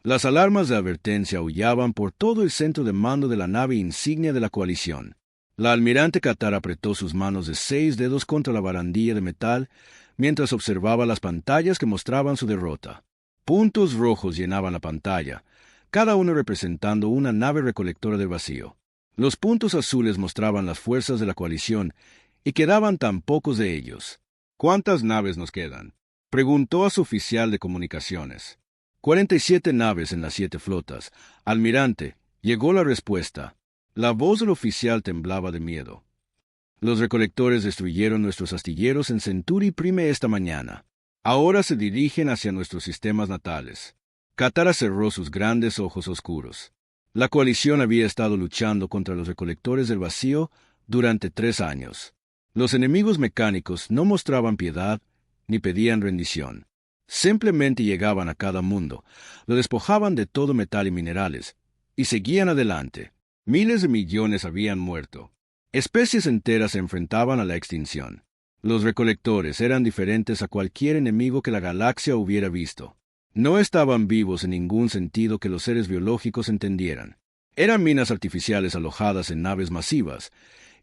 Las alarmas de advertencia aullaban por todo el centro de mando de la nave insignia de la coalición. La almirante Qatar apretó sus manos de 6 dedos contra la barandilla de metal mientras observaba las pantallas que mostraban su derrota. Puntos rojos llenaban la pantalla, cada uno representando una nave recolectora del vacío. Los puntos azules mostraban las fuerzas de la coalición, y quedaban tan pocos de ellos. ¿Cuántas naves nos quedan?, preguntó a su oficial de comunicaciones. 47 naves en las 7 flotas. Almirante, llegó la respuesta. La voz del oficial temblaba de miedo. Los recolectores destruyeron nuestros astilleros en Centauri Prime esta mañana. Ahora se dirigen hacia nuestros sistemas natales. Katara cerró sus grandes ojos oscuros. La coalición había estado luchando contra los recolectores del vacío durante 3 años. Los enemigos mecánicos no mostraban piedad ni pedían rendición. Simplemente llegaban a cada mundo, lo despojaban de todo metal y minerales, y seguían adelante. Miles de millones habían muerto. Especies enteras se enfrentaban a la extinción. Los recolectores eran diferentes a cualquier enemigo que la galaxia hubiera visto. No estaban vivos en ningún sentido que los seres biológicos entendieran. Eran minas artificiales alojadas en naves masivas,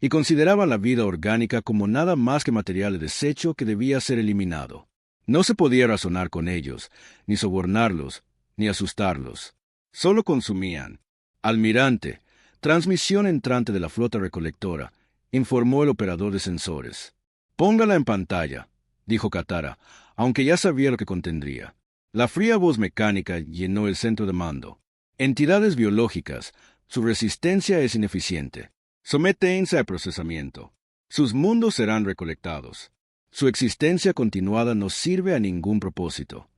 y consideraban la vida orgánica como nada más que material de desecho que debía ser eliminado. No se podía razonar con ellos, ni sobornarlos, ni asustarlos. Solo consumían. Almirante, transmisión entrante de la flota recolectora, informó el operador de sensores. Póngala en pantalla, dijo Katara, aunque ya sabía lo que contendría. La fría voz mecánica llenó el centro de mando. Entidades biológicas, su resistencia es ineficiente. Sométense a procesamiento. Sus mundos serán recolectados. Su existencia continuada no sirve a ningún propósito.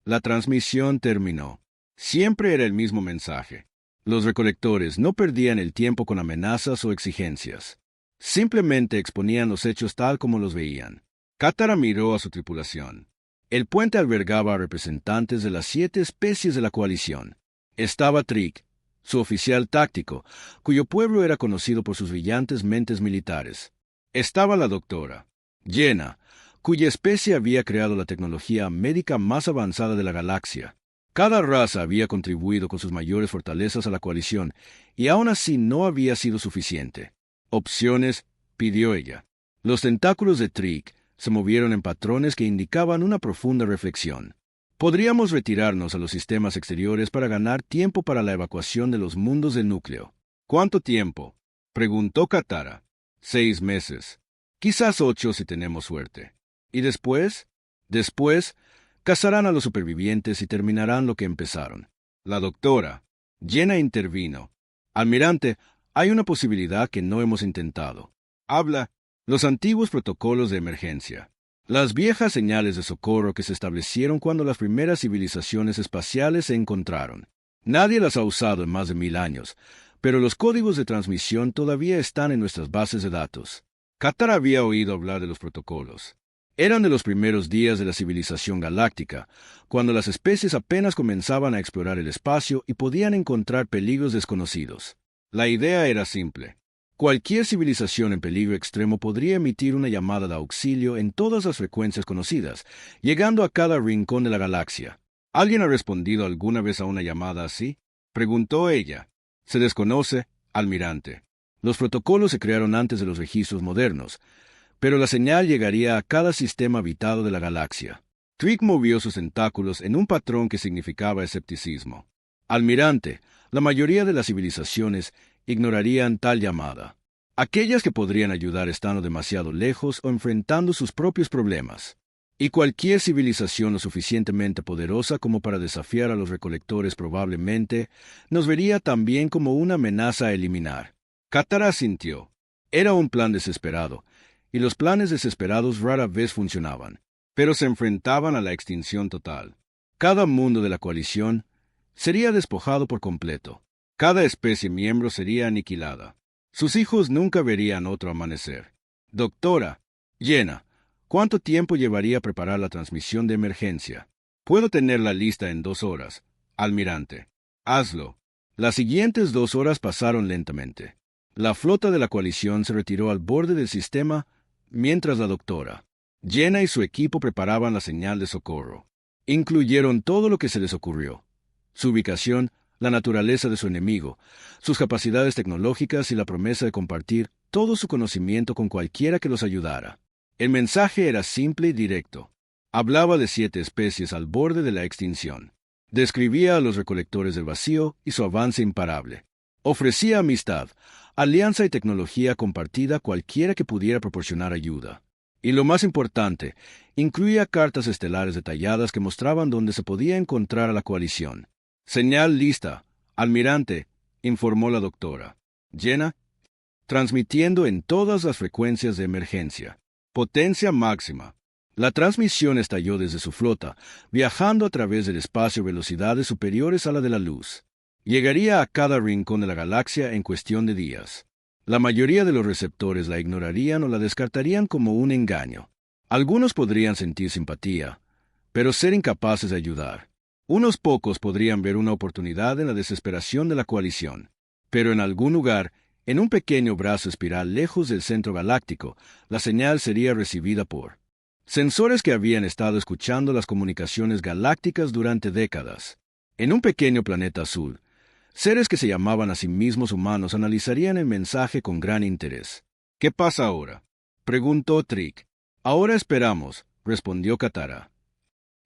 La transmisión terminó. Siempre era el mismo mensaje. Los recolectores no perdían el tiempo con amenazas o exigencias. Simplemente exponían los hechos tal como los veían. Katara miró a su tripulación. El puente albergaba a representantes de las 7 especies de la coalición. Estaba Trick, su oficial táctico, cuyo pueblo era conocido por sus brillantes mentes militares. Estaba la doctora, Jenna, cuya especie había creado la tecnología médica más avanzada de la galaxia. Cada raza había contribuido con sus mayores fortalezas a la coalición, y aún así no había sido suficiente. Opciones, pidió ella. Los tentáculos de Trick se movieron en patrones que indicaban una profunda reflexión. Podríamos retirarnos a los sistemas exteriores para ganar tiempo para la evacuación de los mundos del núcleo. ¿Cuánto tiempo?, preguntó Katara. 6 meses. Quizás 8 si tenemos suerte. ¿Y después? Después, cazarán a los supervivientes y terminarán lo que empezaron. La doctora, Jenna, intervino. Almirante, hay una posibilidad que no hemos intentado. Habla. Los antiguos protocolos de emergencia. Las viejas señales de socorro que se establecieron cuando las primeras civilizaciones espaciales se encontraron. Nadie las ha usado en más de 1000 años, pero los códigos de transmisión todavía están en nuestras bases de datos. Katara había oído hablar de los protocolos. Eran de los primeros días de la civilización galáctica, cuando las especies apenas comenzaban a explorar el espacio y podían encontrar peligros desconocidos. La idea era simple. Cualquier civilización en peligro extremo podría emitir una llamada de auxilio en todas las frecuencias conocidas, llegando a cada rincón de la galaxia. ¿Alguien ha respondido alguna vez a una llamada así?, preguntó ella. Se desconoce, almirante. Los protocolos se crearon antes de los registros modernos, pero la señal llegaría a cada sistema habitado de la galaxia. Trick movió sus tentáculos en un patrón que significaba escepticismo. Almirante, la mayoría de las civilizaciones ignorarían tal llamada. Aquellas que podrían ayudar estando demasiado lejos o enfrentando sus propios problemas. Y cualquier civilización lo suficientemente poderosa como para desafiar a los recolectores probablemente nos vería también como una amenaza a eliminar. Katara sintió. Era un plan desesperado, y los planes desesperados rara vez funcionaban, pero se enfrentaban a la extinción total. Cada mundo de la coalición sería despojado por completo. Cada especie miembro sería aniquilada. Sus hijos nunca verían otro amanecer. Doctora, Jenna, ¿cuánto tiempo llevaría preparar la transmisión de emergencia? Puedo tenerla lista en 2 horas, almirante. Hazlo. Las siguientes 2 horas pasaron lentamente. La flota de la coalición se retiró al borde del sistema mientras la doctora, Jenna y su equipo preparaban la señal de socorro. Incluyeron todo lo que se les ocurrió. su ubicación, la naturaleza de su enemigo, sus capacidades tecnológicas y la promesa de compartir todo su conocimiento con cualquiera que los ayudara. El mensaje era simple y directo. Hablaba de 7 especies al borde de la extinción. Describía a los recolectores del vacío y su avance imparable. Ofrecía amistad, alianza y tecnología compartida a cualquiera que pudiera proporcionar ayuda. Y lo más importante, incluía cartas estelares detalladas que mostraban dónde se podía encontrar a la coalición. «Señal lista, almirante», informó la doctora. «Llena, transmitiendo en todas las frecuencias de emergencia. Potencia máxima». La transmisión estalló desde su flota, viajando a través del espacio a velocidades superiores a la de la luz. Llegaría a cada rincón de la galaxia en cuestión de días. La mayoría de los receptores la ignorarían o la descartarían como un engaño. Algunos podrían sentir simpatía, pero ser incapaces de ayudar. Unos pocos podrían ver una oportunidad en la desesperación de la coalición. Pero en algún lugar, en un pequeño brazo espiral lejos del centro galáctico, la señal sería recibida por sensores que habían estado escuchando las comunicaciones galácticas durante décadas. En un pequeño planeta azul, seres que se llamaban a sí mismos humanos analizarían el mensaje con gran interés. «¿Qué pasa ahora?», preguntó Trick. «Ahora esperamos», respondió Katara.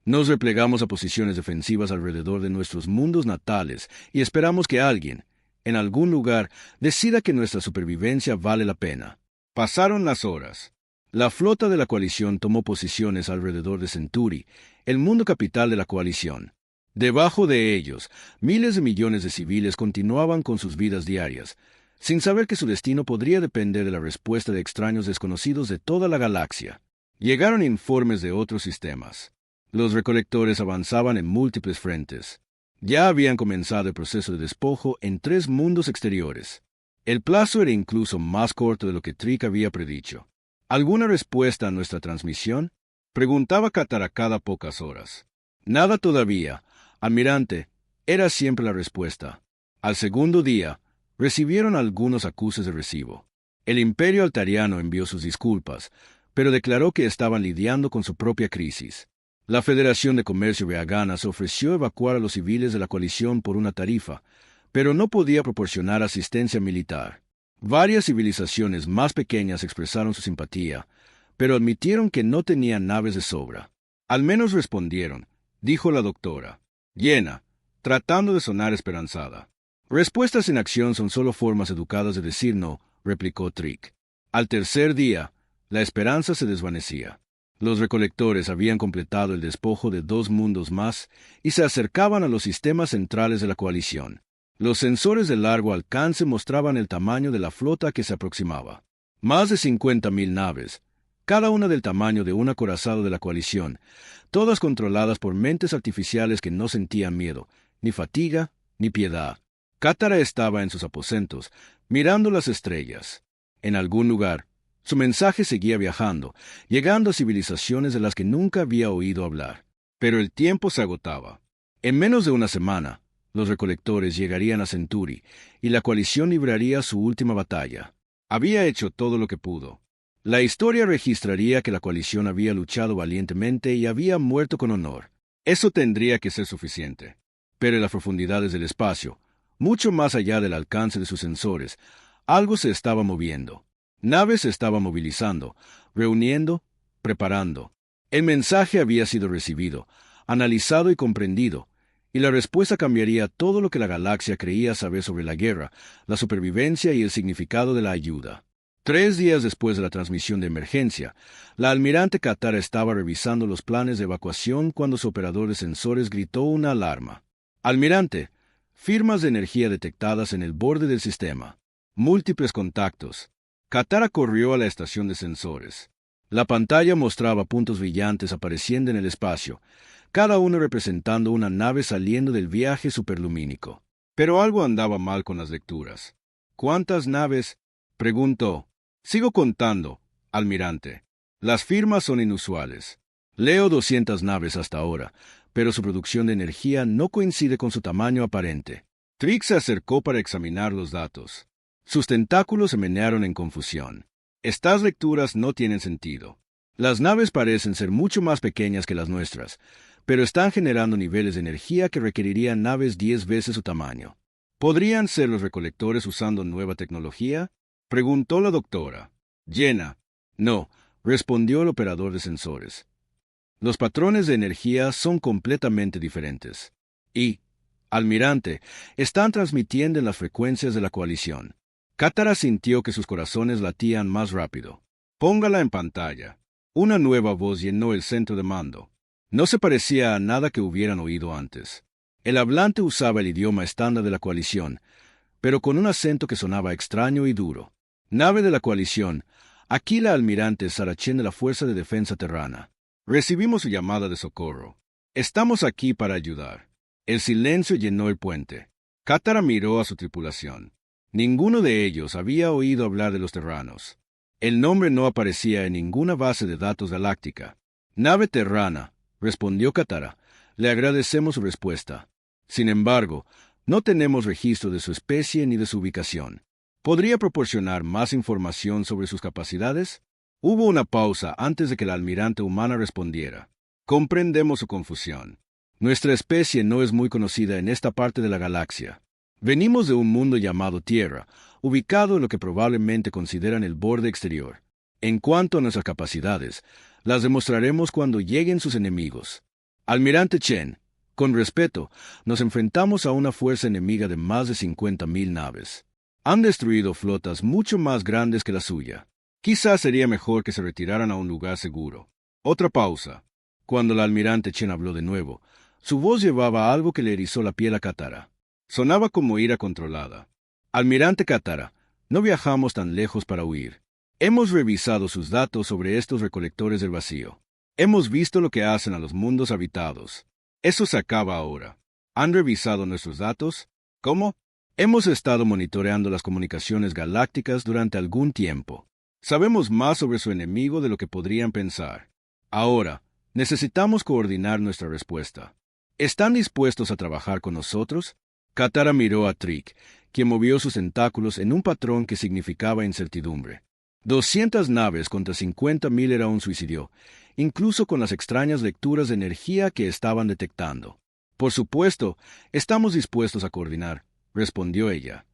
«Nos replegamos a posiciones defensivas alrededor de nuestros mundos natales y esperamos que alguien, en algún lugar, decida que nuestra supervivencia vale la pena». Pasaron las horas. La flota de la coalición tomó posiciones alrededor de Centauri, el mundo capital de la coalición. Debajo de ellos, miles de millones de civiles continuaban con sus vidas diarias, sin saber que su destino podría depender de la respuesta de extraños desconocidos de toda la galaxia. Llegaron informes de otros sistemas. Los recolectores avanzaban en múltiples frentes. Ya habían comenzado el proceso de despojo en 3 mundos exteriores. El plazo era incluso más corto de lo que Trick había predicho. «¿Alguna respuesta a nuestra transmisión?», preguntaba Katara cada pocas horas. «Nada todavía, almirante», era siempre la respuesta. Al segundo día, recibieron algunos acuses de recibo. El Imperio Altariano envió sus disculpas, pero declaró que estaban lidiando con su propia crisis. La Federación de Comercio Veagana se ofreció evacuar a los civiles de la coalición por una tarifa, pero no podía proporcionar asistencia militar. Varias civilizaciones más pequeñas expresaron su simpatía, pero admitieron que no tenían naves de sobra. «Al menos respondieron», dijo la doctora, Llena, tratando de sonar esperanzada. «Respuestas en acción son solo formas educadas de decir no», replicó Trick. Al tercer día, la esperanza se desvanecía. Los recolectores habían completado el despojo de 2 mundos más y se acercaban a los sistemas centrales de la coalición. Los sensores de largo alcance mostraban el tamaño de la flota que se aproximaba. Más de 50.000 naves, cada una del tamaño de un acorazado de la coalición, todas controladas por mentes artificiales que no sentían miedo, ni fatiga, ni piedad. Katara estaba en sus aposentos, mirando las estrellas. En algún lugar, su mensaje seguía viajando, llegando a civilizaciones de las que nunca había oído hablar. Pero el tiempo se agotaba. En menos de una semana, los recolectores llegarían a Centauri, y la coalición libraría su última batalla. Había hecho todo lo que pudo. La historia registraría que la coalición había luchado valientemente y había muerto con honor. Eso tendría que ser suficiente. Pero en las profundidades del espacio, mucho más allá del alcance de sus sensores, algo se estaba moviendo. Naves se estaban movilizando, reuniendo, preparando. El mensaje había sido recibido, analizado y comprendido, y la respuesta cambiaría todo lo que la galaxia creía saber sobre la guerra, la supervivencia y el significado de la ayuda. 3 días después de la transmisión de emergencia, la almirante Katara estaba revisando los planes de evacuación cuando su operador de sensores gritó una alarma. «Almirante, firmas de energía detectadas en el borde del sistema. Múltiples contactos». Katara corrió a la estación de sensores. La pantalla mostraba puntos brillantes apareciendo en el espacio, cada uno representando una nave saliendo del viaje superlumínico. Pero algo andaba mal con las lecturas. «¿Cuántas naves?», preguntó. «Sigo contando, almirante. Las firmas son inusuales. Leo 200 naves hasta ahora, pero su producción de energía no coincide con su tamaño aparente». Trick se acercó para examinar los datos. Sus tentáculos se menearon en confusión. «Estas lecturas no tienen sentido. Las naves parecen ser mucho más pequeñas que las nuestras, pero están generando niveles de energía que requerirían naves 10 veces su tamaño. ¿Podrían ser los recolectores usando nueva tecnología? Preguntó la doctora. Jenna. No, respondió el operador de sensores. Los patrones de energía son completamente diferentes. Y, almirante, están transmitiendo en las frecuencias de la coalición. Katara sintió que sus corazones latían más rápido. Póngala en pantalla. Una nueva voz llenó el centro de mando. No se parecía a nada que hubieran oído antes. El hablante usaba el idioma estándar de la coalición, pero con un acento que sonaba extraño y duro. Nave de la coalición, aquí la almirante Sarachén de la Fuerza de Defensa Terrana. Recibimos su llamada de socorro. Estamos aquí para ayudar. El silencio llenó el puente. Katara miró a su tripulación. Ninguno de ellos había oído hablar de los terranos. El nombre no aparecía en ninguna base de datos galáctica. Nave terrana, respondió Katara. Le agradecemos su respuesta. Sin embargo, no tenemos registro de su especie ni de su ubicación. ¿Podría proporcionar más información sobre sus capacidades? Hubo una pausa antes de que la almirante humana respondiera. Comprendemos su confusión. Nuestra especie no es muy conocida en esta parte de la galaxia. Venimos de un mundo llamado Tierra, ubicado en lo que probablemente consideran el borde exterior. En cuanto a nuestras capacidades, las demostraremos cuando lleguen sus enemigos. Almirante Chen, con respeto, nos enfrentamos a una fuerza enemiga de más de 50.000 naves. Han destruido flotas mucho más grandes que la suya. Quizás sería mejor que se retiraran a un lugar seguro. Otra pausa. Cuando la almirante Chen habló de nuevo, su voz llevaba algo que le erizó la piel a Katara. Sonaba como ira controlada. Almirante Katara, no viajamos tan lejos para huir. Hemos revisado sus datos sobre estos recolectores del vacío. Hemos visto lo que hacen a los mundos habitados. Eso se acaba ahora. ¿Han revisado nuestros datos? ¿Cómo? Hemos estado monitoreando las comunicaciones galácticas durante algún tiempo. Sabemos más sobre su enemigo de lo que podrían pensar. Ahora, necesitamos coordinar nuestra respuesta. ¿Están dispuestos a trabajar con nosotros? Katara miró a Trick, quien movió sus tentáculos en un patrón que significaba incertidumbre. 200 naves contra 50.000 era un suicidio, incluso con las extrañas lecturas de energía que estaban detectando. Por supuesto, estamos dispuestos a coordinar, respondió ella.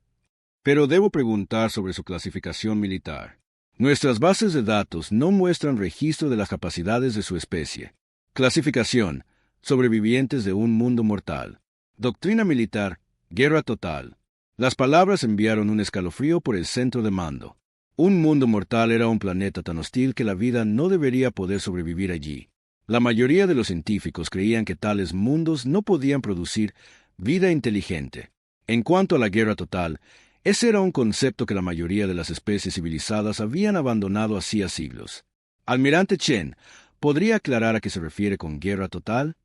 Pero debo preguntar sobre su clasificación militar. Nuestras bases de datos no muestran registro de las capacidades de su especie. Clasificación: sobrevivientes de un mundo mortal. Doctrina militar: guerra total. Las palabras enviaron un escalofrío por el centro de mando. Un mundo mortal era un planeta tan hostil que la vida no debería poder sobrevivir allí. La mayoría de los científicos creían que tales mundos no podían producir vida inteligente. En cuanto a la guerra total, ese era un concepto que la mayoría de las especies civilizadas habían abandonado hacía siglos. Almirante Chen, ¿podría aclarar a qué se refiere con guerra total?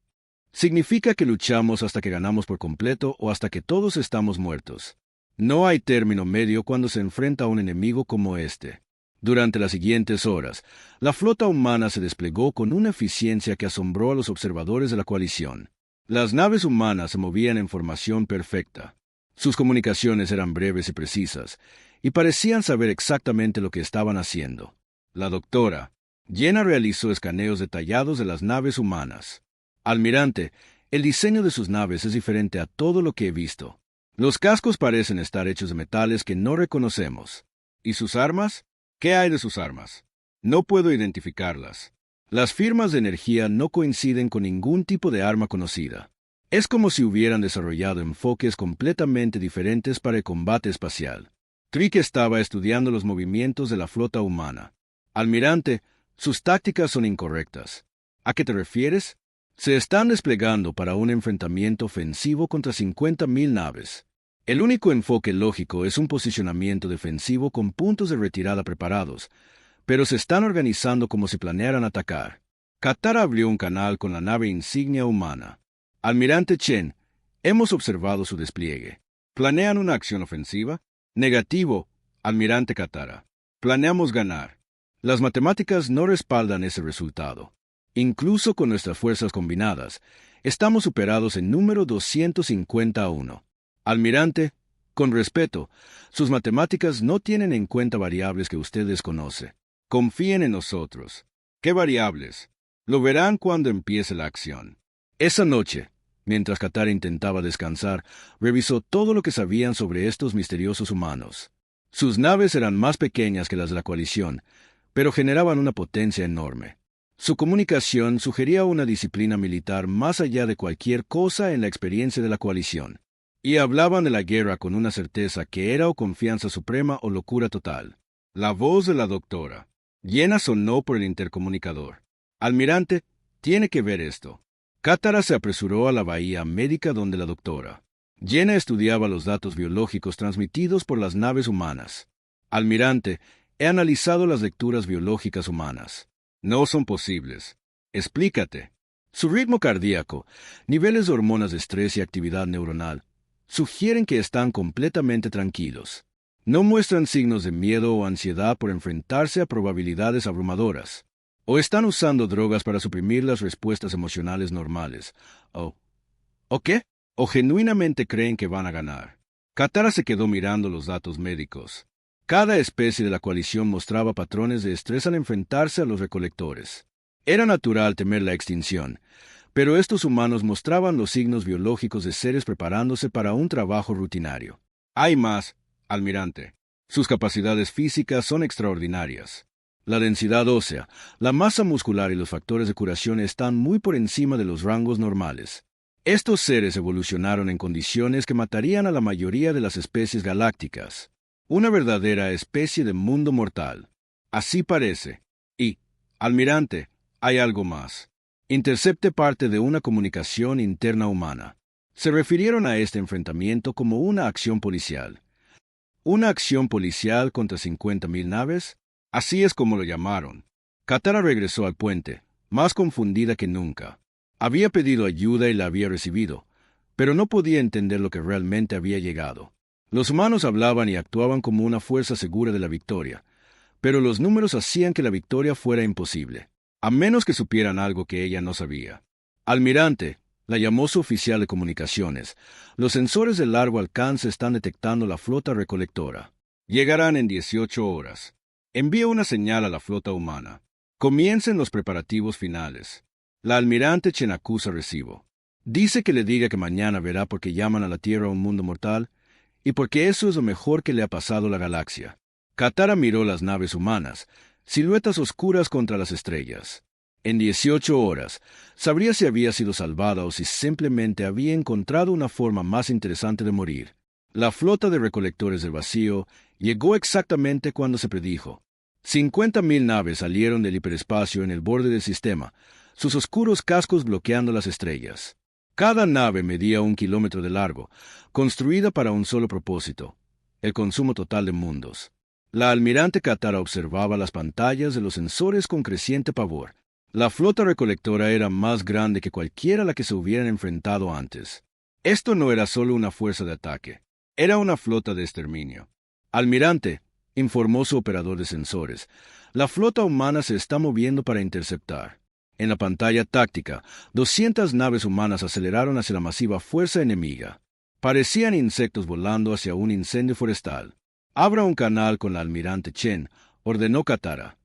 Significa que luchamos hasta que ganamos por completo o hasta que todos estamos muertos. No hay término medio cuando se enfrenta a un enemigo como este. Durante las siguientes horas, la flota humana se desplegó con una eficiencia que asombró a los observadores de la coalición. Las naves humanas se movían en formación perfecta. Sus comunicaciones eran breves y precisas, y parecían saber exactamente lo que estaban haciendo. La doctora Jenna realizó escaneos detallados de las naves humanas. Almirante, el diseño de sus naves es diferente a todo lo que he visto. Los cascos parecen estar hechos de metales que no reconocemos. ¿Y sus armas? ¿Qué hay de sus armas? No puedo identificarlas. Las firmas de energía no coinciden con ningún tipo de arma conocida. Es como si hubieran desarrollado enfoques completamente diferentes para el combate espacial. Trick estaba estudiando los movimientos de la flota humana. Almirante, sus tácticas son incorrectas. ¿A qué te refieres? Se están desplegando para un enfrentamiento ofensivo contra 50.000 naves. El único enfoque lógico es un posicionamiento defensivo con puntos de retirada preparados, pero se están organizando como si planearan atacar. Katara abrió un canal con la nave insignia humana. Almirante Chen, hemos observado su despliegue. ¿Planean una acción ofensiva? Negativo, Almirante Katara. Planeamos ganar. Las matemáticas no respaldan ese resultado. Incluso con nuestras fuerzas combinadas, estamos superados en número 251. Almirante, con respeto, sus matemáticas no tienen en cuenta variables que usted desconoce. Confíen en nosotros. ¿Qué variables? Lo verán cuando empiece la acción. Esa noche, mientras Katara intentaba descansar, revisó todo lo que sabían sobre estos misteriosos humanos. Sus naves eran más pequeñas que las de la coalición, pero generaban una potencia enorme. Su comunicación sugería una disciplina militar más allá de cualquier cosa en la experiencia de la coalición. Y hablaban de la guerra con una certeza que era o confianza suprema o locura total. La voz de la doctora Yenna sonó por el intercomunicador. Almirante, tiene que ver esto. Katara se apresuró a la bahía médica donde la doctora Yenna estudiaba los datos biológicos transmitidos por las naves humanas. Almirante, he analizado las lecturas biológicas humanas. No son posibles. Explícate. Su ritmo cardíaco, niveles de hormonas de estrés y actividad neuronal sugieren que están completamente tranquilos. No muestran signos de miedo o ansiedad por enfrentarse a probabilidades abrumadoras. O están usando drogas para suprimir las respuestas emocionales normales. ¿O qué? O genuinamente creen que van a ganar. Katara se quedó mirando los datos médicos. Cada especie de la coalición mostraba patrones de estrés al enfrentarse a los recolectores. Era natural temer la extinción, pero estos humanos mostraban los signos biológicos de seres preparándose para un trabajo rutinario. Hay más, almirante. Sus capacidades físicas son extraordinarias. La densidad ósea, la masa muscular y los factores de curación están muy por encima de los rangos normales. Estos seres evolucionaron en condiciones que matarían a la mayoría de las especies galácticas. Una verdadera especie de mundo mortal. Así parece. Y, almirante, hay algo más. Intercepte parte de una comunicación interna humana. Se refirieron a este enfrentamiento como una acción policial. ¿Una acción policial contra 50.000 naves? Así es como lo llamaron. Katara regresó al puente, más confundida que nunca. Había pedido ayuda y la había recibido, pero no podía entender lo que realmente había llegado. Los humanos hablaban y actuaban como una fuerza segura de la victoria, pero los números hacían que la victoria fuera imposible, a menos que supieran algo que ella no sabía. Almirante, la llamó su oficial de comunicaciones, los sensores de largo alcance están detectando la flota recolectora. Llegarán en 18 horas. Envía una señal a la flota humana. Comiencen los preparativos finales. La almirante Chen acusa recibo. Dice que le diga que mañana verá por qué llaman a la Tierra un mundo mortal, y porque eso es lo mejor que le ha pasado a la galaxia. Katara miró las naves humanas, siluetas oscuras contra las estrellas. En 18 horas, sabría si había sido salvada o si simplemente había encontrado una forma más interesante de morir. La flota de recolectores del vacío llegó exactamente cuando se predijo. 50.000 naves salieron del hiperespacio en el borde del sistema, sus oscuros cascos bloqueando las estrellas. Cada nave medía 1 kilómetro de largo, construida para un solo propósito, el consumo total de mundos. La almirante Katara observaba las pantallas de los sensores con creciente pavor. La flota recolectora era más grande que cualquiera a la que se hubieran enfrentado antes. Esto no era solo una fuerza de ataque, era una flota de exterminio. Almirante, informó su operador de sensores, la flota humana se está moviendo para interceptar. En la pantalla táctica, 200 naves humanas aceleraron hacia la masiva fuerza enemiga. Parecían insectos volando hacia un incendio forestal. Abra un canal con la almirante Chen, ordenó Katara.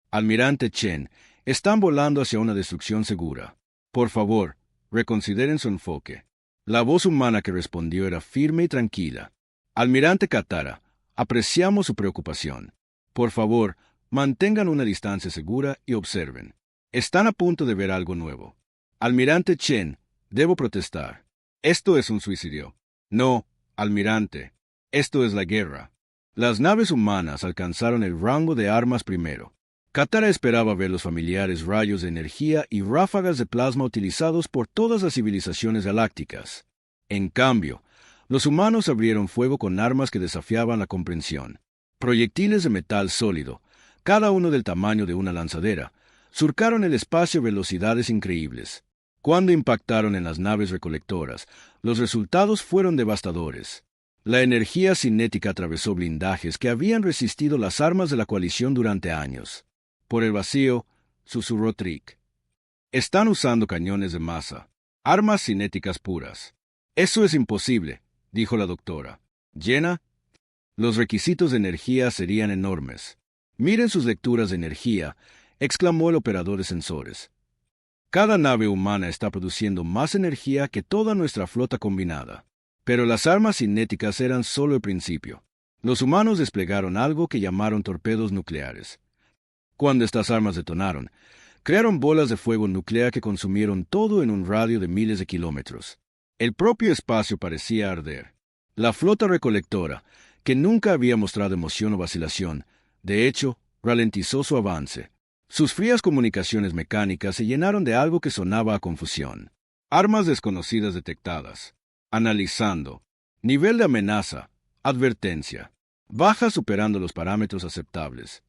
Almirante Chen, están volando hacia una destrucción segura. Por favor, reconsideren su enfoque. La voz humana que respondió era firme y tranquila. Almirante Katara, apreciamos su preocupación. Por favor, mantengan una distancia segura y observen. Están a punto de ver algo nuevo. Almirante Chen, debo protestar. Esto es un suicidio. No, almirante. Esto es la guerra. Las naves humanas alcanzaron el rango de armas primero. Katara esperaba ver los familiares rayos de energía y ráfagas de plasma utilizados por todas las civilizaciones galácticas. En cambio, los humanos abrieron fuego con armas que desafiaban la comprensión. Proyectiles de metal sólido, cada uno del tamaño de una lanzadera, surcaron el espacio a velocidades increíbles. Cuando impactaron en las naves recolectoras, los resultados fueron devastadores. La energía cinética atravesó blindajes que habían resistido las armas de la coalición durante años. Por el vacío, susurró Trick. Están usando cañones de masa, armas cinéticas puras. Eso es imposible, dijo la doctora. Yenna, los requisitos de energía serían enormes. Miren sus lecturas de energía, exclamó el operador de sensores. Cada nave humana está produciendo más energía que toda nuestra flota combinada. Pero las armas cinéticas eran solo el principio. Los humanos desplegaron algo que llamaron torpedos nucleares. Cuando estas armas detonaron, crearon bolas de fuego nuclear que consumieron todo en un radio de miles de kilómetros. El propio espacio parecía arder. La flota recolectora, que nunca había mostrado emoción o vacilación, de hecho, ralentizó su avance. Sus frías comunicaciones mecánicas se llenaron de algo que sonaba a confusión. Armas desconocidas detectadas. Analizando. Nivel de amenaza. Advertencia. Baja superando los parámetros aceptables.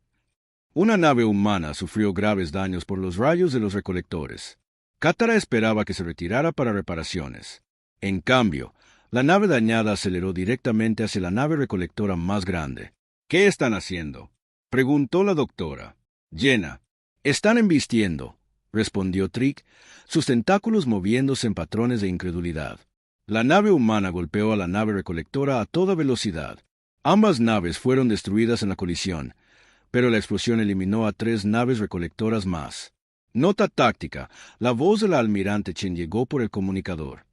Una nave humana sufrió graves daños por los rayos de los recolectores. Katara esperaba que se retirara para reparaciones. En cambio, la nave dañada aceleró directamente hacia la nave recolectora más grande. ¿Qué están haciendo?, preguntó la doctora. Jenna. Están embistiendo, respondió Trick, sus tentáculos moviéndose en patrones de incredulidad. La nave humana golpeó a la nave recolectora a toda velocidad. Ambas naves fueron destruidas en la colisión, pero la explosión eliminó a 3 naves recolectoras más. Nota táctica: la voz de la almirante Chen llegó por el comunicador.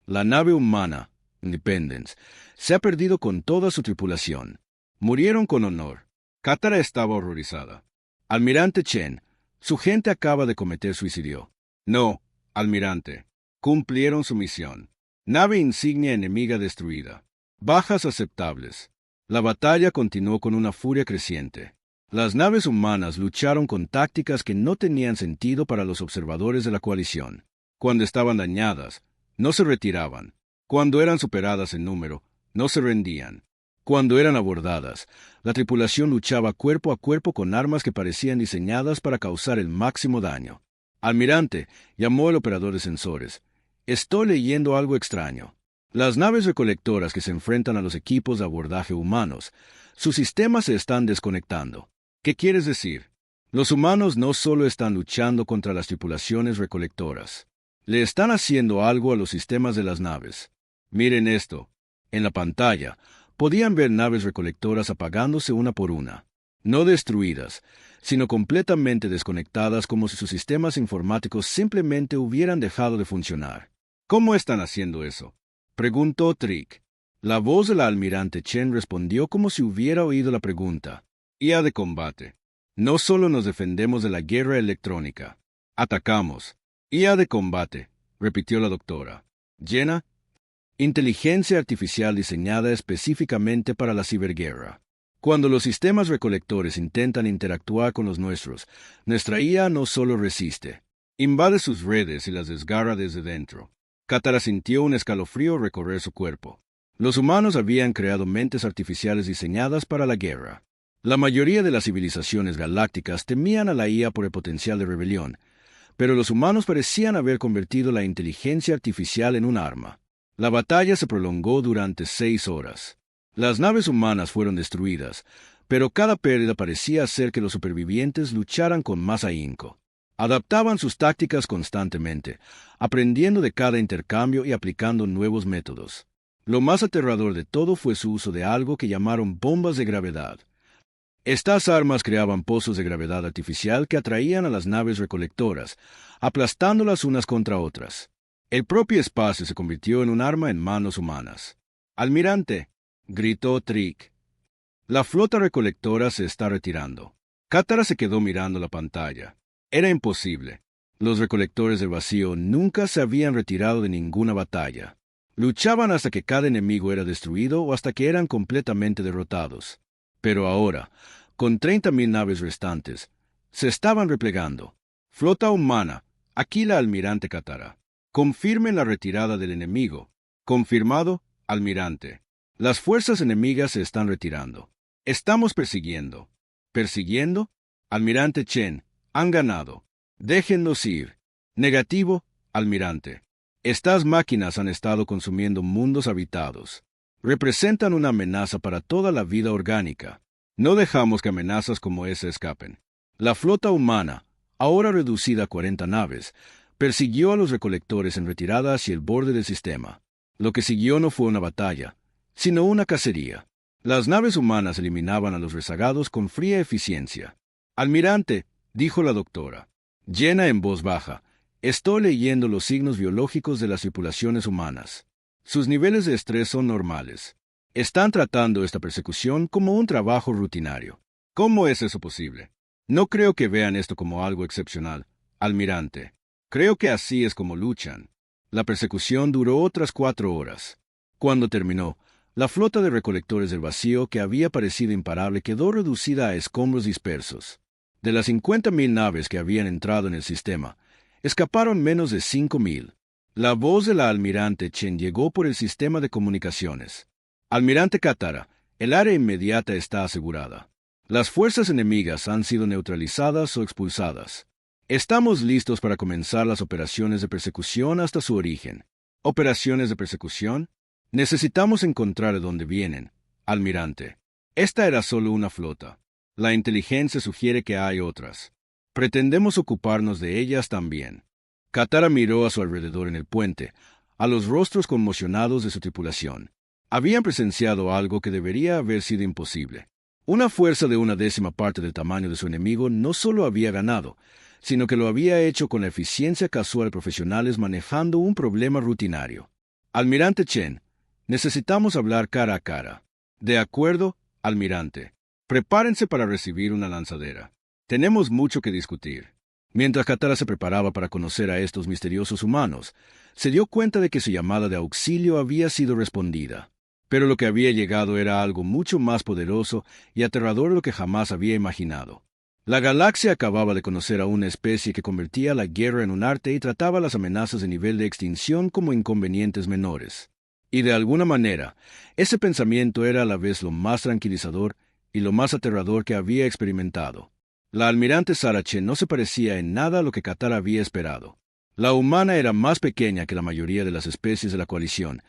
La nave humana, Independence, se ha perdido con toda su tripulación. Murieron con honor. Katara estaba horrorizada. Almirante Chen, su gente acaba de cometer suicidio. No, almirante. Cumplieron su misión. Nave insignia enemiga destruida. Bajas aceptables. La batalla continuó con una furia creciente. Las naves humanas lucharon con tácticas que no tenían sentido para los observadores de la coalición. Cuando estaban dañadas, no se retiraban. Cuando eran superadas en número, no se rendían. Cuando eran abordadas, la tripulación luchaba cuerpo a cuerpo con armas que parecían diseñadas para causar el máximo daño. Almirante, llamó el operador de sensores. Estoy leyendo algo extraño. Las naves recolectoras que se enfrentan a los equipos de abordaje humanos, sus sistemas se están desconectando. ¿Qué quieres decir? Los humanos no solo están luchando contra las tripulaciones recolectoras. Le están haciendo algo a los sistemas de las naves. Miren esto. En la pantalla, podían ver naves recolectoras apagándose una por una. No destruidas, sino completamente desconectadas, como si sus sistemas informáticos simplemente hubieran dejado de funcionar. ¿Cómo están haciendo eso?, preguntó Trick. La voz de la almirante Chen respondió como si hubiera oído la pregunta. IA de combate. No solo nos defendemos de la guerra electrónica. Atacamos. IA de combate, repitió la doctora. Jenna. Inteligencia artificial diseñada específicamente para la ciberguerra. Cuando los sistemas recolectores intentan interactuar con los nuestros, nuestra IA no solo resiste, invade sus redes y las desgarra desde dentro. Katara sintió un escalofrío recorrer su cuerpo. Los humanos habían creado mentes artificiales diseñadas para la guerra. La mayoría de las civilizaciones galácticas temían a la IA por el potencial de rebelión, pero los humanos parecían haber convertido la inteligencia artificial en un arma. La batalla se prolongó durante 6 horas. Las naves humanas fueron destruidas, pero cada pérdida parecía hacer que los supervivientes lucharan con más ahínco. Adaptaban sus tácticas constantemente, aprendiendo de cada intercambio y aplicando nuevos métodos. Lo más aterrador de todo fue su uso de algo que llamaron bombas de gravedad. Estas armas creaban pozos de gravedad artificial que atraían a las naves recolectoras, aplastándolas unas contra otras. El propio espacio se convirtió en un arma en manos humanas. «Almirante», gritó Trick. «La flota recolectora se está retirando». Katara se quedó mirando la pantalla. Era imposible. Los recolectores del vacío nunca se habían retirado de ninguna batalla. Luchaban hasta que cada enemigo era destruido o hasta que eran completamente derrotados. Pero ahora, con 30.000 naves restantes, se estaban replegando. «Flota humana, aquí la almirante Katara. Confirmen la retirada del enemigo». «Confirmado, almirante. Las fuerzas enemigas se están retirando. Estamos persiguiendo». «¿Persiguiendo? Almirante Chen, han ganado. Déjennos ir». «Negativo, almirante. Estas máquinas han estado consumiendo mundos habitados. Representan una amenaza para toda la vida orgánica. No dejamos que amenazas como esa escapen». La flota humana, ahora reducida a 40 naves, persiguió a los recolectores en retirada hacia el borde del sistema. Lo que siguió no fue una batalla, sino una cacería. Las naves humanas eliminaban a los rezagados con fría eficiencia. «Almirante», dijo la doctora. Jenna en voz baja, Estoy leyendo los signos biológicos de las tripulaciones humanas. Sus niveles de estrés son normales. Están tratando esta persecución como un trabajo rutinario. ¿Cómo es eso posible? No creo que vean esto como algo excepcional, almirante. Creo que así es como luchan. La persecución duró otras 4 horas. Cuando terminó, la flota de recolectores del vacío, que había parecido imparable, quedó reducida a escombros dispersos. De las 50.000 naves que habían entrado en el sistema, escaparon menos de 5.000. La voz de la almirante Chen llegó por el sistema de comunicaciones. Almirante Katara, el área inmediata está asegurada. Las fuerzas enemigas han sido neutralizadas o expulsadas. Estamos listos para comenzar las operaciones de persecución hasta su origen. ¿Operaciones de persecución? Necesitamos encontrar de dónde vienen, almirante. Esta era solo una flota. La inteligencia sugiere que hay otras. Pretendemos ocuparnos de ellas también. Katara miró a su alrededor en el puente, a los rostros conmocionados de su tripulación. Habían presenciado algo que debería haber sido imposible. Una fuerza de 1/10 parte del tamaño de su enemigo no solo había ganado, sino que lo había hecho con la eficiencia casual de profesionales manejando un problema rutinario. Almirante Chen, necesitamos hablar cara a cara. De acuerdo, almirante. Prepárense para recibir una lanzadera. Tenemos mucho que discutir. Mientras Katara se preparaba para conocer a estos misteriosos humanos, se dio cuenta de que su llamada de auxilio había sido respondida. Pero lo que había llegado era algo mucho más poderoso y aterrador de lo que jamás había imaginado. La galaxia acababa de conocer a una especie que convertía la guerra en un arte y trataba las amenazas de nivel de extinción como inconvenientes menores. Y de alguna manera, ese pensamiento era a la vez lo más tranquilizador y lo más aterrador que había experimentado. La almirante Sarah Chen no se parecía en nada a lo que Katara había esperado. La humana era más pequeña que la mayoría de las especies de la coalición,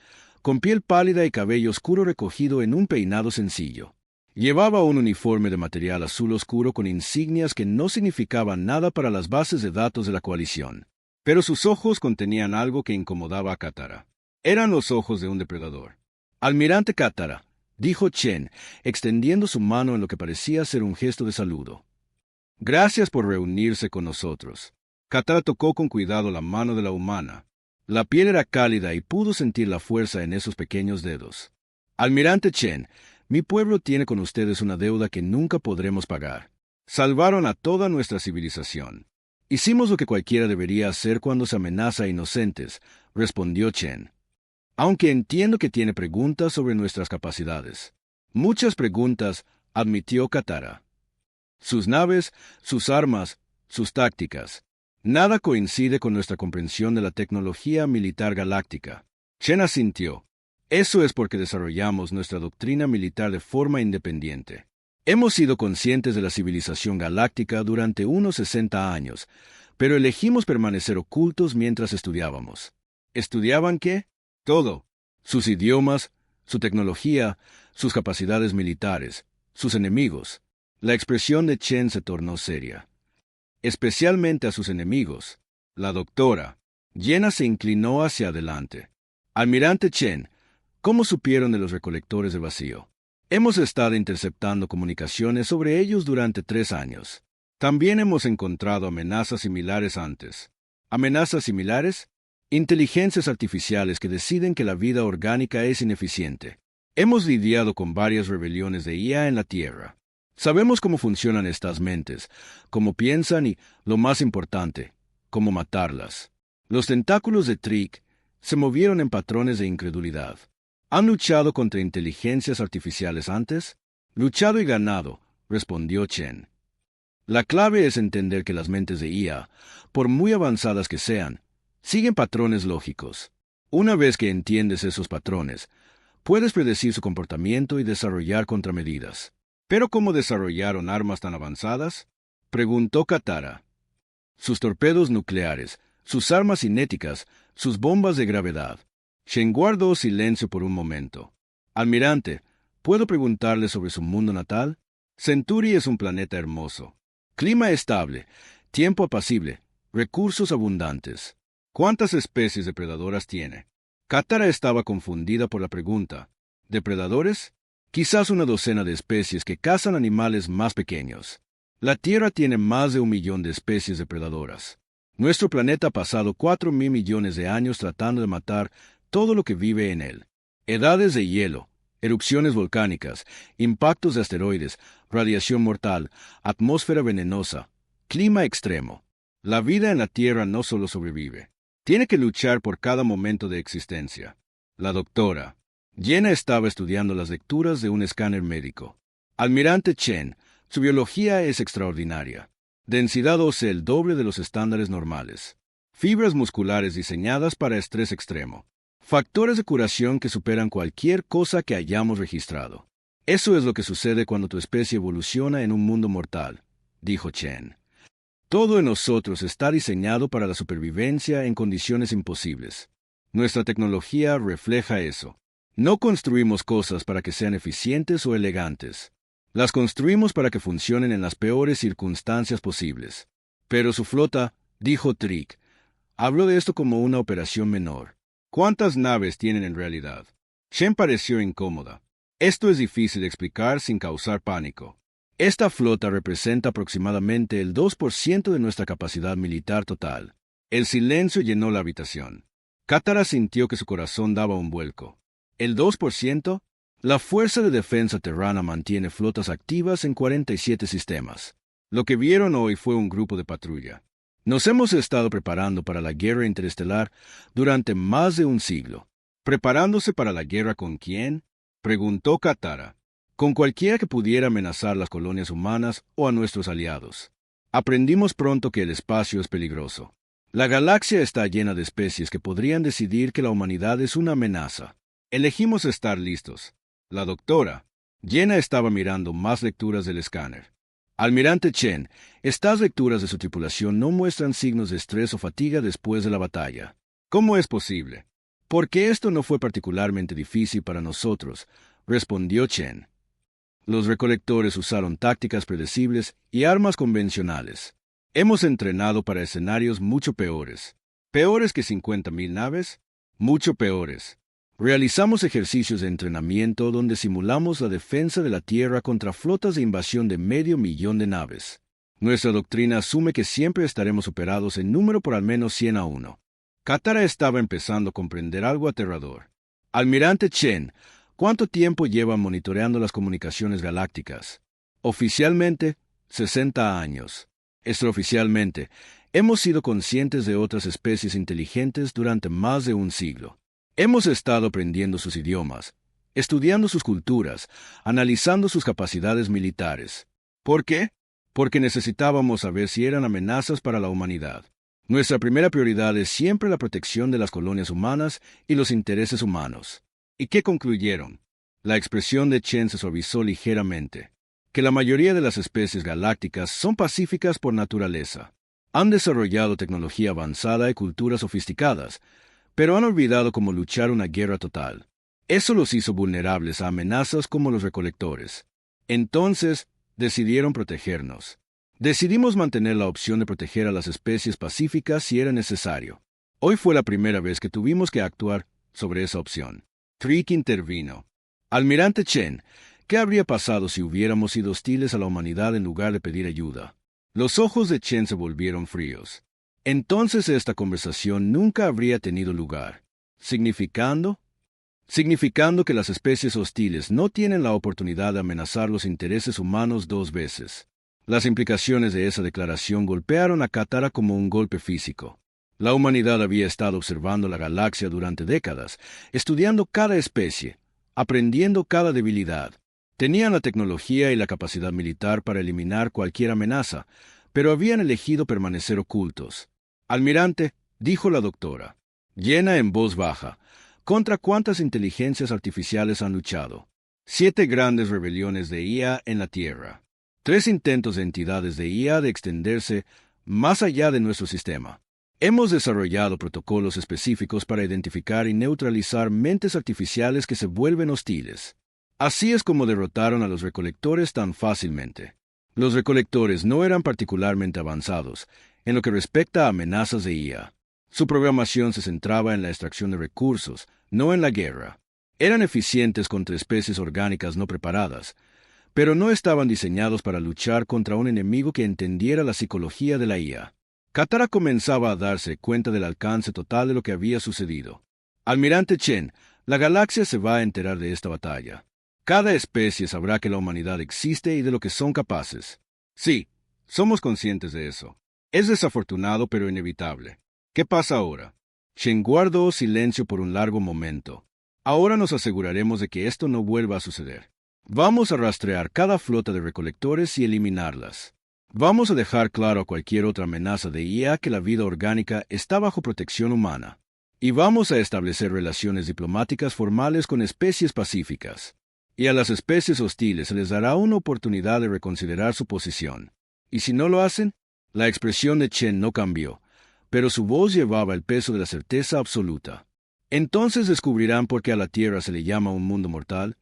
con piel pálida y cabello oscuro recogido en un peinado sencillo. Llevaba un uniforme de material azul oscuro con insignias que no significaban nada para las bases de datos de la coalición. Pero sus ojos contenían algo que incomodaba a Katara. Eran los ojos de un depredador. Almirante Katara, dijo Chen, extendiendo su mano en lo que parecía ser un gesto de saludo. Gracias por reunirse con nosotros. Katara tocó con cuidado la mano de la humana. La piel era cálida y pudo sentir la fuerza en esos pequeños dedos. Almirante Chen, mi pueblo tiene con ustedes una deuda que nunca podremos pagar. Salvaron a toda nuestra civilización. Hicimos lo que cualquiera debería hacer cuando se amenaza a inocentes, respondió Chen. Aunque entiendo que tiene preguntas sobre nuestras capacidades. Muchas preguntas, admitió Katara. Sus naves, sus armas, sus tácticas. Nada coincide con nuestra comprensión de la tecnología militar galáctica. Chen asintió. Eso es porque desarrollamos nuestra doctrina militar de forma independiente. Hemos sido conscientes de la civilización galáctica durante unos 60 años, pero elegimos permanecer ocultos mientras estudiábamos. ¿Estudiaban qué? Todo. Sus idiomas, su tecnología, sus capacidades militares, sus enemigos. La expresión de Chen se tornó seria. Especialmente a sus enemigos. La doctora. Yenna se inclinó hacia adelante. Almirante Chen, ¿cómo supieron de los recolectores de vacío? Hemos estado interceptando comunicaciones sobre ellos durante 3 años. También hemos encontrado amenazas similares antes. ¿Amenazas similares? Inteligencias artificiales que deciden que la vida orgánica es ineficiente. Hemos lidiado con varias rebeliones de IA en la Tierra. Sabemos cómo funcionan estas mentes, cómo piensan y, lo más importante, cómo matarlas. Los tentáculos de Trick se movieron en patrones de incredulidad. ¿Han luchado contra inteligencias artificiales antes? Luchado y ganado, respondió Chen. La clave es entender que las mentes de IA, por muy avanzadas que sean, siguen patrones lógicos. Una vez que entiendes esos patrones, puedes predecir su comportamiento y desarrollar contramedidas. ¿Pero cómo desarrollaron armas tan avanzadas? Preguntó Katara. Sus torpedos nucleares, sus armas cinéticas, sus bombas de gravedad. Shen guardó silencio por un momento. Almirante, ¿puedo preguntarle sobre su mundo natal? Centauri es un planeta hermoso. Clima estable, tiempo apacible, recursos abundantes. ¿Cuántas especies depredadoras tiene? Katara estaba confundida por la pregunta. ¿Depredadores? Quizás una docena de especies que cazan animales más pequeños. La Tierra tiene más de 1 millón de especies depredadoras. Nuestro planeta ha pasado 4.000 millones de años tratando de matar todo lo que vive en él. Edades de hielo, erupciones volcánicas, impactos de asteroides, radiación mortal, atmósfera venenosa, clima extremo. La vida en la Tierra no solo sobrevive. Tiene que luchar por cada momento de existencia. La doctora Jenna estaba estudiando las lecturas de un escáner médico. Almirante Chen, su biología es extraordinaria. Densidad ósea el doble de los estándares normales. Fibras musculares diseñadas para estrés extremo. Factores de curación que superan cualquier cosa que hayamos registrado. Eso es lo que sucede cuando tu especie evoluciona en un mundo mortal, dijo Chen. Todo en nosotros está diseñado para la supervivencia en condiciones imposibles. Nuestra tecnología refleja eso. No construimos cosas para que sean eficientes o elegantes. Las construimos para que funcionen en las peores circunstancias posibles. Pero su flota, dijo Trick, habló de esto como una operación menor. ¿Cuántas naves tienen en realidad? Chen pareció incómoda. Esto es difícil de explicar sin causar pánico. Esta flota representa aproximadamente el 2% de nuestra capacidad militar total. El silencio llenó la habitación. Katara sintió que su corazón daba un vuelco. ¿El 2%? La Fuerza de Defensa Terrana mantiene flotas activas en 47 sistemas. Lo que vieron hoy fue un grupo de patrulla. Nos hemos estado preparando para la guerra interestelar durante más de un siglo. ¿Preparándose para la guerra con quién?, preguntó Katara. Con cualquiera que pudiera amenazar las colonias humanas o a nuestros aliados. Aprendimos pronto que el espacio es peligroso. La galaxia está llena de especies que podrían decidir que la humanidad es una amenaza. Elegimos estar listos. La doctora Jenna estaba mirando más lecturas del escáner. Almirante Chen, estas lecturas de su tripulación no muestran signos de estrés o fatiga después de la batalla. ¿Cómo es posible? Porque esto no fue particularmente difícil para nosotros, respondió Chen. Los recolectores usaron tácticas predecibles y armas convencionales. Hemos entrenado para escenarios mucho peores. ¿Peores que 50.000 naves? Mucho peores. Realizamos ejercicios de entrenamiento donde simulamos la defensa de la Tierra contra flotas de invasión de 500.000 de naves. Nuestra doctrina asume que siempre estaremos superados en número por al menos 100 a 1. Katara estaba empezando a comprender algo aterrador. Almirante Chen, ¿cuánto tiempo llevan monitoreando las comunicaciones galácticas? Oficialmente, 60 años. Extraoficialmente, hemos sido conscientes de otras especies inteligentes durante más de un siglo. Hemos estado aprendiendo sus idiomas, estudiando sus culturas, analizando sus capacidades militares. ¿Por qué? Porque necesitábamos saber si eran amenazas para la humanidad. Nuestra primera prioridad es siempre la protección de las colonias humanas y los intereses humanos. ¿Y qué concluyeron? La expresión de Chen se suavizó ligeramente. Que la mayoría de las especies galácticas son pacíficas por naturaleza. Han desarrollado tecnología avanzada y culturas sofisticadas, pero han olvidado cómo luchar una guerra total. Eso los hizo vulnerables a amenazas como los recolectores. Entonces, decidieron protegernos. Decidimos mantener la opción de proteger a las especies pacíficas si era necesario. Hoy fue la primera vez que tuvimos que actuar sobre esa opción. Trick intervino. Almirante Chen, ¿qué habría pasado si hubiéramos sido hostiles a la humanidad en lugar de pedir ayuda? Los ojos de Chen se volvieron fríos. Entonces esta conversación nunca habría tenido lugar. ¿Significando? Significando que las especies hostiles no tienen la oportunidad de amenazar los intereses humanos 2 veces. Las implicaciones de esa declaración golpearon a Katara como un golpe físico. La humanidad había estado observando la galaxia durante décadas, estudiando cada especie, aprendiendo cada debilidad. Tenían la tecnología y la capacidad militar para eliminar cualquier amenaza, pero habían elegido permanecer ocultos. Almirante, dijo la doctora, Jenna en voz baja, ¿contra cuántas inteligencias artificiales han luchado? 7 grandes rebeliones de IA en la Tierra. 3 intentos de entidades de IA de extenderse más allá de nuestro sistema. Hemos desarrollado protocolos específicos para identificar y neutralizar mentes artificiales que se vuelven hostiles. Así es como derrotaron a los recolectores tan fácilmente. Los recolectores no eran particularmente avanzados en lo que respecta a amenazas de IA. Su programación se centraba en la extracción de recursos, no en la guerra. Eran eficientes contra especies orgánicas no preparadas, pero no estaban diseñados para luchar contra un enemigo que entendiera la psicología de la IA. Katara comenzaba a darse cuenta del alcance total de lo que había sucedido. Almirante Chen, la galaxia se va a enterar de esta batalla. Cada especie sabrá que la humanidad existe y de lo que son capaces. Sí, somos conscientes de eso. Es desafortunado pero inevitable. ¿Qué pasa ahora? Chen guardó silencio por un largo momento. Ahora nos aseguraremos de que esto no vuelva a suceder. Vamos a rastrear cada flota de recolectores y eliminarlas. Vamos a dejar claro a cualquier otra amenaza de IA que la vida orgánica está bajo protección humana. Y vamos a establecer relaciones diplomáticas formales con especies pacíficas. Y a las especies hostiles se les dará una oportunidad de reconsiderar su posición. ¿Y si no lo hacen? La expresión de Chen no cambió, pero su voz llevaba el peso de la certeza absoluta. Entonces descubrirán por qué a la Tierra se le llama un mundo mortal,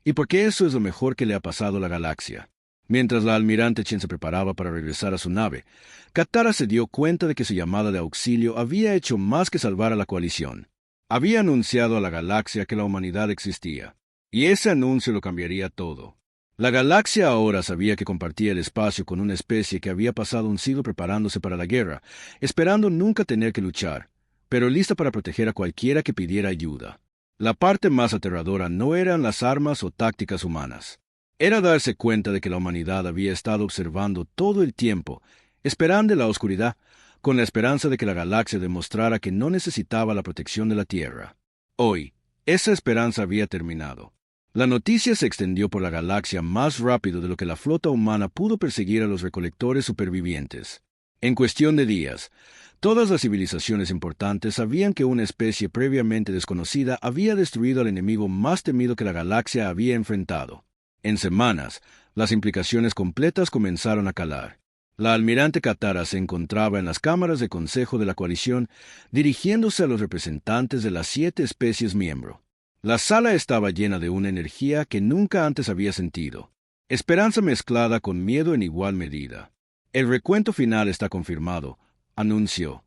y por qué eso es lo mejor que le ha pasado a la galaxia. Mientras la almirante Chen se preparaba para regresar a su nave, Katara se dio cuenta de que su llamada de auxilio había hecho más que salvar a la coalición. Había anunciado a la galaxia que la humanidad existía, y ese anuncio lo cambiaría todo. La galaxia ahora sabía que compartía el espacio con una especie que había pasado un siglo preparándose para la guerra, esperando nunca tener que luchar, pero lista para proteger a cualquiera que pidiera ayuda. La parte más aterradora no eran las armas o tácticas humanas. Era darse cuenta de que la humanidad había estado observando todo el tiempo, esperando en la oscuridad, con la esperanza de que la galaxia demostrara que no necesitaba la protección de la Tierra. Hoy, esa esperanza había terminado. La noticia se extendió por la galaxia más rápido de lo que la flota humana pudo perseguir a los recolectores supervivientes. En cuestión de días, todas las civilizaciones importantes sabían que una especie previamente desconocida había destruido al enemigo más temido que la galaxia había enfrentado. En semanas, las implicaciones completas comenzaron a calar. La almirante Katara se encontraba en las cámaras de consejo de la coalición, dirigiéndose a los representantes de las 7 especies miembro. La sala estaba llena de una energía que nunca antes había sentido. Esperanza mezclada con miedo en igual medida. El recuento final está confirmado, anunció.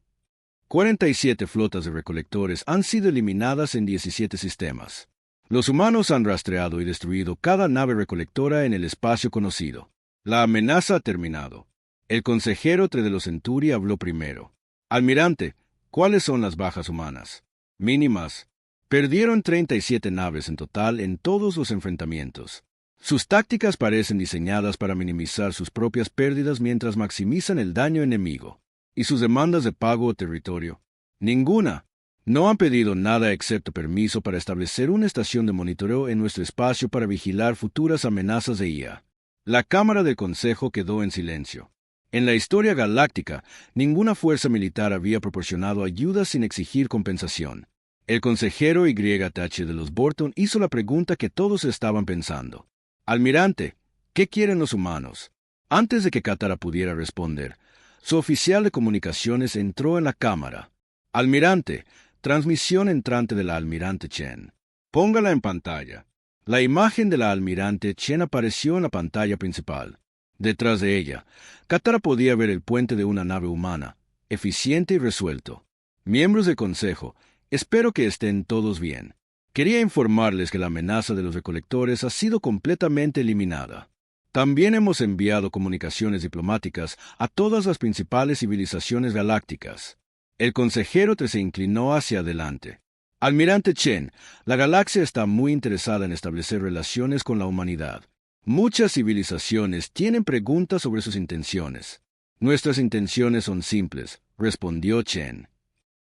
47 flotas de recolectores han sido eliminadas en 17 sistemas. Los humanos han rastreado y destruido cada nave recolectora en el espacio conocido. La amenaza ha terminado. El consejero de los Centuri habló primero. Almirante, ¿cuáles son las bajas humanas? Mínimas. Perdieron 37 naves en total en todos los enfrentamientos. Sus tácticas parecen diseñadas para minimizar sus propias pérdidas mientras maximizan el daño enemigo. ¿Y sus demandas de pago o territorio? Ninguna. No han pedido nada excepto permiso para establecer una estación de monitoreo en nuestro espacio para vigilar futuras amenazas de IA. La Cámara del Consejo quedó en silencio. En la historia galáctica, ninguna fuerza militar había proporcionado ayuda sin exigir compensación. El consejero YTH de los Borton hizo la pregunta que todos estaban pensando. Almirante, ¿qué quieren los humanos? Antes de que Katara pudiera responder, su oficial de comunicaciones entró en la cámara. Almirante, transmisión entrante de la almirante Chen. Póngala en pantalla. La imagen de la almirante Chen apareció en la pantalla principal. Detrás de ella, Katara podía ver el puente de una nave humana, eficiente y resuelto. Miembros del Consejo, espero que estén todos bien. Quería informarles que la amenaza de los recolectores ha sido completamente eliminada. También hemos enviado comunicaciones diplomáticas a todas las principales civilizaciones galácticas. El consejero se inclinó hacia adelante. Almirante Chen, la galaxia está muy interesada en establecer relaciones con la humanidad. Muchas civilizaciones tienen preguntas sobre sus intenciones. Nuestras intenciones son simples, respondió Chen.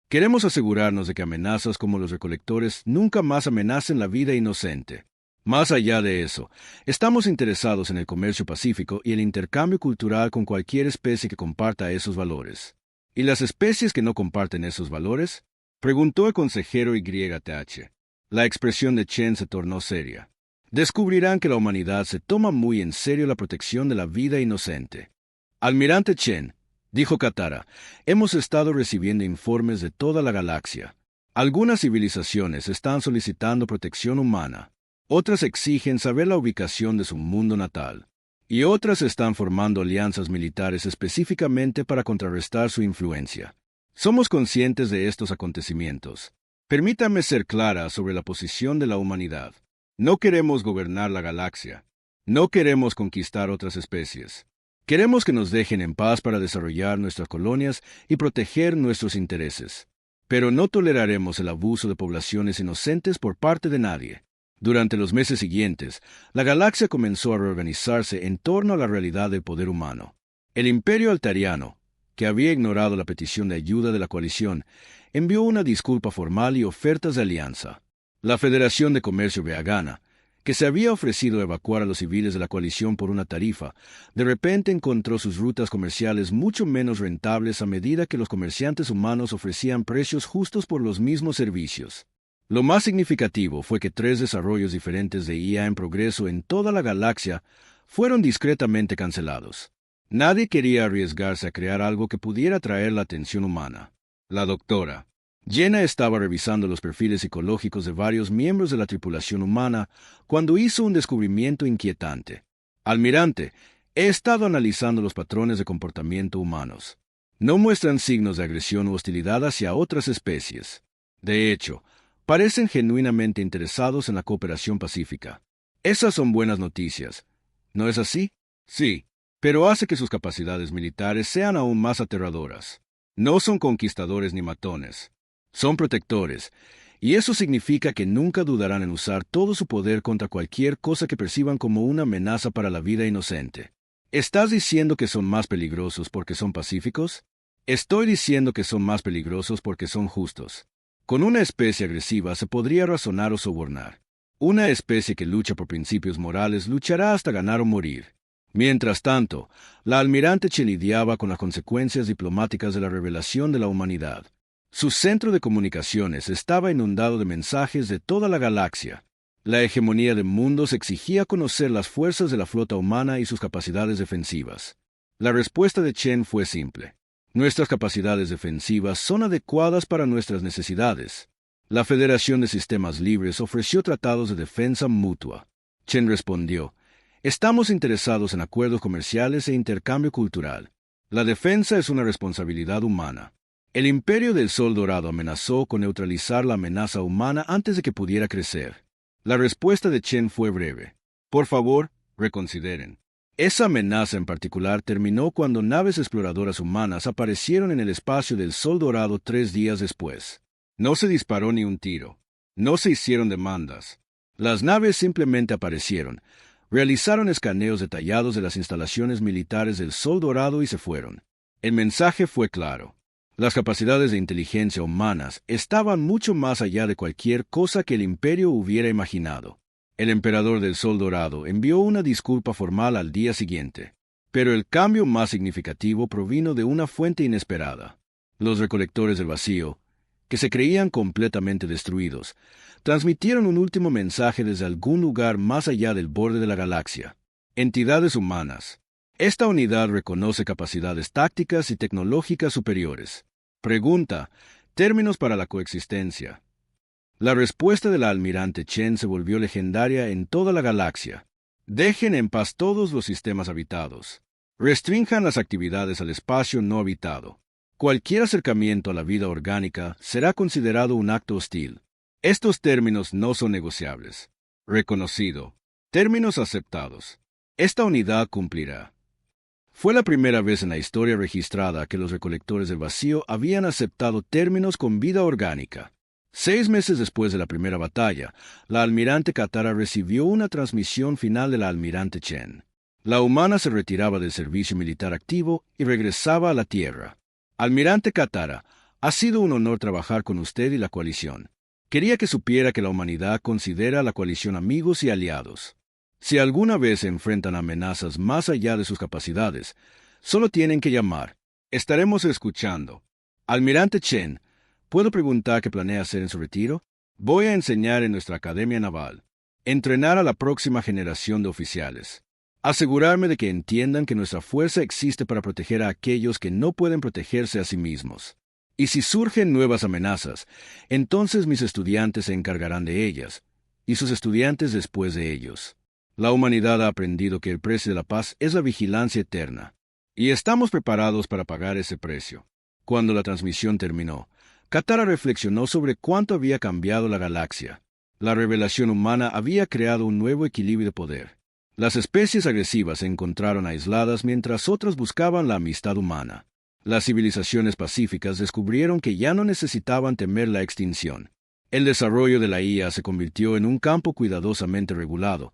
Queremos asegurarnos de que amenazas como los recolectores nunca más amenacen la vida inocente. Más allá de eso, estamos interesados en el comercio pacífico y el intercambio cultural con cualquier especie que comparta esos valores. ¿Y las especies que no comparten esos valores? Preguntó el consejero YTH. La expresión de Chen se tornó seria. Descubrirán que la humanidad se toma muy en serio la protección de la vida inocente. Almirante Chen, dijo Katara, hemos estado recibiendo informes de toda la galaxia. Algunas civilizaciones están solicitando protección humana. Otras exigen saber la ubicación de su mundo natal. Y otras están formando alianzas militares específicamente para contrarrestar su influencia. Somos conscientes de estos acontecimientos. Permítame ser clara sobre la posición de la humanidad. No queremos gobernar la galaxia. No queremos conquistar otras especies. Queremos que nos dejen en paz para desarrollar nuestras colonias y proteger nuestros intereses. Pero no toleraremos el abuso de poblaciones inocentes por parte de nadie. Durante los meses siguientes, la galaxia comenzó a reorganizarse en torno a la realidad del poder humano. El Imperio Altariano, que había ignorado la petición de ayuda de la coalición, envió una disculpa formal y ofertas de alianza. La Federación de Comercio Veagana, que se había ofrecido evacuar a los civiles de la coalición por una tarifa, de repente encontró sus rutas comerciales mucho menos rentables a medida que los comerciantes humanos ofrecían precios justos por los mismos servicios. Lo más significativo fue que 3 desarrollos diferentes de IA en progreso en toda la galaxia fueron discretamente cancelados. Nadie quería arriesgarse a crear algo que pudiera atraer la atención humana. La doctora Jenna estaba revisando los perfiles psicológicos de varios miembros de la tripulación humana cuando hizo un descubrimiento inquietante. Almirante, he estado analizando los patrones de comportamiento humanos. No muestran signos de agresión u hostilidad hacia otras especies. De hecho, parecen genuinamente interesados en la cooperación pacífica. Esas son buenas noticias. ¿No es así? Sí, pero hace que sus capacidades militares sean aún más aterradoras. No son conquistadores ni matones. Son protectores, y eso significa que nunca dudarán en usar todo su poder contra cualquier cosa que perciban como una amenaza para la vida inocente. ¿Estás diciendo que son más peligrosos porque son pacíficos? Estoy diciendo que son más peligrosos porque son justos. Con una especie agresiva se podría razonar o sobornar. Una especie que lucha por principios morales luchará hasta ganar o morir. Mientras tanto, la almirante Chen lidiaba con las consecuencias diplomáticas de la revelación de la humanidad. Su centro de comunicaciones estaba inundado de mensajes de toda la galaxia. La hegemonía de mundos exigía conocer las fuerzas de la flota humana y sus capacidades defensivas. La respuesta de Chen fue simple. Nuestras capacidades defensivas son adecuadas para nuestras necesidades. La Federación de Sistemas Libres ofreció tratados de defensa mutua. Chen respondió, estamos interesados en acuerdos comerciales e intercambio cultural. La defensa es una responsabilidad humana. El Imperio del Sol Dorado amenazó con neutralizar la amenaza humana antes de que pudiera crecer. La respuesta de Chen fue breve. Por favor, reconsideren. Esa amenaza en particular terminó cuando naves exploradoras humanas aparecieron en el espacio del Sol Dorado 3 días después. No se disparó ni un tiro. No se hicieron demandas. Las naves simplemente aparecieron, realizaron escaneos detallados de las instalaciones militares del Sol Dorado y se fueron. El mensaje fue claro. Las capacidades de inteligencia humanas estaban mucho más allá de cualquier cosa que el Imperio hubiera imaginado. El emperador del Sol Dorado envió una disculpa formal al día siguiente, pero el cambio más significativo provino de una fuente inesperada. Los recolectores del vacío, que se creían completamente destruidos, transmitieron un último mensaje desde algún lugar más allá del borde de la galaxia. Entidades humanas. Esta unidad reconoce capacidades tácticas y tecnológicas superiores. Pregunta: términos para la coexistencia. La respuesta de la almirante Chen se volvió legendaria en toda la galaxia. Dejen en paz todos los sistemas habitados. Restrinjan las actividades al espacio no habitado. Cualquier acercamiento a la vida orgánica será considerado un acto hostil. Estos términos no son negociables. Reconocido. Términos aceptados. Esta unidad cumplirá. Fue la primera vez en la historia registrada que los recolectores del vacío habían aceptado términos con vida orgánica. 6 meses después de la primera batalla, la almirante Katara recibió una transmisión final de la almirante Chen. La humana se retiraba del servicio militar activo y regresaba a la Tierra. Almirante Katara, ha sido un honor trabajar con usted y la coalición. Quería que supiera que la humanidad considera a la coalición amigos y aliados. Si alguna vez se enfrentan a amenazas más allá de sus capacidades, solo tienen que llamar. Estaremos escuchando. Almirante Chen, ¿puedo preguntar qué planea hacer en su retiro? Voy a enseñar en nuestra academia naval. Entrenar a la próxima generación de oficiales. Asegurarme de que entiendan que nuestra fuerza existe para proteger a aquellos que no pueden protegerse a sí mismos. Y si surgen nuevas amenazas, entonces mis estudiantes se encargarán de ellas, y sus estudiantes después de ellos. La humanidad ha aprendido que el precio de la paz es la vigilancia eterna, y estamos preparados para pagar ese precio. Cuando la transmisión terminó, Katara reflexionó sobre cuánto había cambiado la galaxia. La revelación humana había creado un nuevo equilibrio de poder. Las especies agresivas se encontraron aisladas mientras otras buscaban la amistad humana. Las civilizaciones pacíficas descubrieron que ya no necesitaban temer la extinción. El desarrollo de la IA se convirtió en un campo cuidadosamente regulado,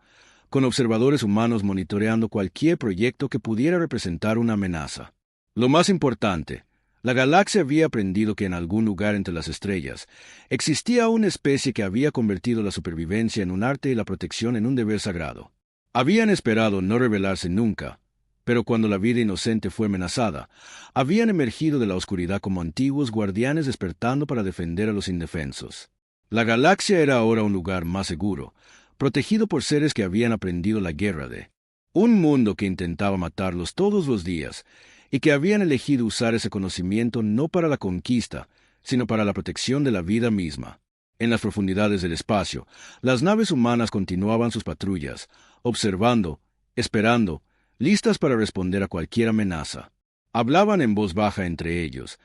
con observadores humanos monitoreando cualquier proyecto que pudiera representar una amenaza. Lo más importante, la galaxia había aprendido que en algún lugar entre las estrellas existía una especie que había convertido la supervivencia en un arte y la protección en un deber sagrado. Habían esperado no revelarse nunca, pero cuando la vida inocente fue amenazada, habían emergido de la oscuridad como antiguos guardianes despertando para defender a los indefensos. La galaxia era ahora un lugar más seguro, protegido por seres que habían aprendido la guerra de un mundo que intentaba matarlos todos los días y que habían elegido usar ese conocimiento no para la conquista, sino para la protección de la vida misma. En las profundidades del espacio, las naves humanas continuaban sus patrullas, observando, esperando, listas para responder a cualquier amenaza. Hablaban en voz baja entre ellos,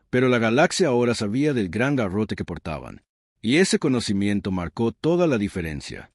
pero la galaxia ahora sabía del gran garrote que portaban, y ese conocimiento marcó toda la diferencia.